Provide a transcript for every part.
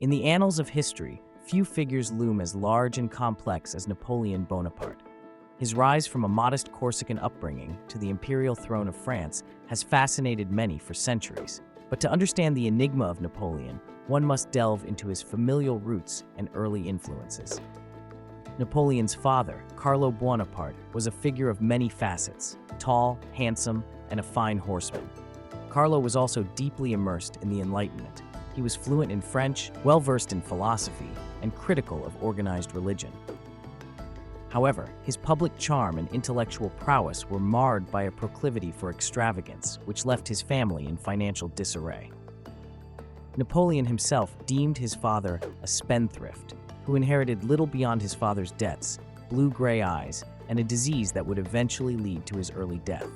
In the annals of history, few figures loom as large and complex as Napoleon Bonaparte. His rise from a modest Corsican upbringing to the imperial throne of France has fascinated many for centuries. But to understand the enigma of Napoleon, one must delve into his familial roots and early influences. Napoleon's father, Carlo Bonaparte, was a figure of many facets, tall, handsome, and a fine horseman. Carlo was also deeply immersed in the Enlightenment. He was fluent in French, well-versed in philosophy, and critical of organized religion. However, his public charm and intellectual prowess were marred by a proclivity for extravagance, which left his family in financial disarray. Napoleon himself deemed his father a spendthrift, who inherited little beyond his father's debts, blue-gray eyes, and a disease that would eventually lead to his early death.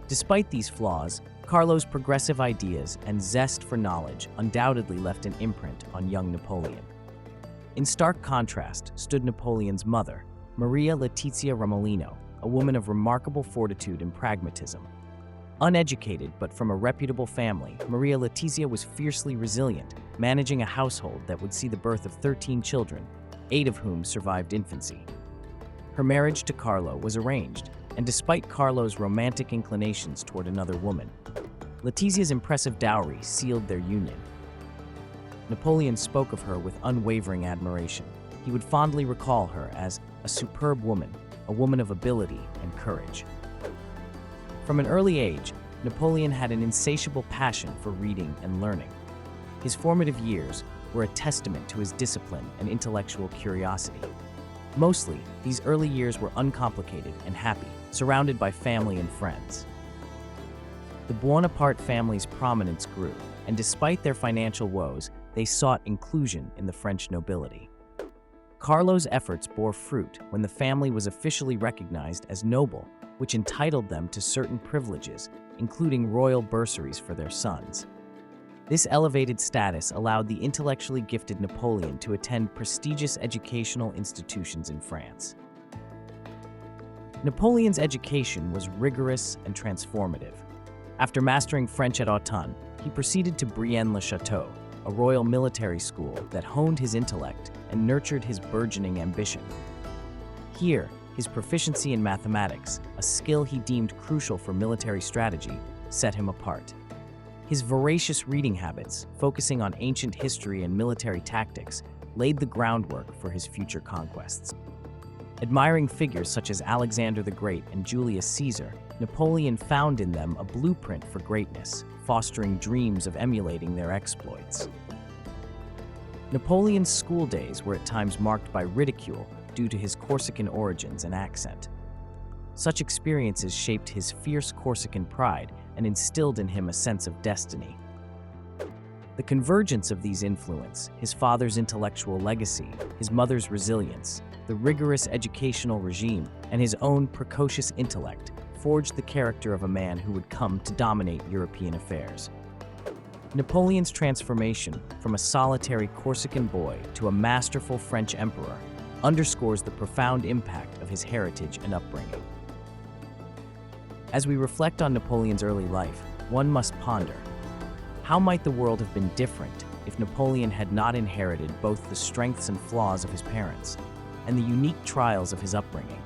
Despite these flaws, Carlo's progressive ideas and zest for knowledge undoubtedly left an imprint on young Napoleon. In stark contrast stood Napoleon's mother, Maria Letizia Remolino, a woman of remarkable fortitude and pragmatism. Uneducated but from a reputable family, Maria Letizia was fiercely resilient, managing a household that would see the birth of 13 children, 8 of whom survived infancy. Her marriage to Carlo was arranged, and despite Carlo's romantic inclinations toward another woman, Letizia's impressive dowry sealed their union. Napoleon spoke of her with unwavering admiration. He would fondly recall her as a superb woman, a woman of ability and courage. From an early age, Napoleon had an insatiable passion for reading and learning. His formative years were a testament to his discipline and intellectual curiosity. Mostly, these early years were uncomplicated and happy, surrounded by family and friends. The Bonaparte family's prominence grew, and despite their financial woes, they sought inclusion in the French nobility. Carlo's efforts bore fruit when the family was officially recognized as noble, which entitled them to certain privileges, including royal bursaries for their sons. This elevated status allowed the intellectually gifted Napoleon to attend prestigious educational institutions in France. Napoleon's education was rigorous and transformative. After mastering French at Autun, he proceeded to Brienne-le-Château, a royal military school that honed his intellect and nurtured his burgeoning ambition. Here, his proficiency in mathematics, a skill he deemed crucial for military strategy, set him apart. His voracious reading habits, focusing on ancient history and military tactics, laid the groundwork for his future conquests. Admiring figures such as Alexander the Great and Julius Caesar, Napoleon found in them a blueprint for greatness, fostering dreams of emulating their exploits. Napoleon's school days were at times marked by ridicule due to his Corsican origins and accent. Such experiences shaped his fierce Corsican pride and instilled in him a sense of destiny. The convergence of these influences, his father's intellectual legacy, his mother's resilience, the rigorous educational regime, and his own precocious intellect, forged the character of a man who would come to dominate European affairs. Napoleon's transformation from a solitary Corsican boy to a masterful French emperor underscores the profound impact of his heritage and upbringing. As we reflect on Napoleon's early life, one must ponder, how might the world have been different if Napoleon had not inherited both the strengths and flaws of his parents and the unique trials of his upbringing?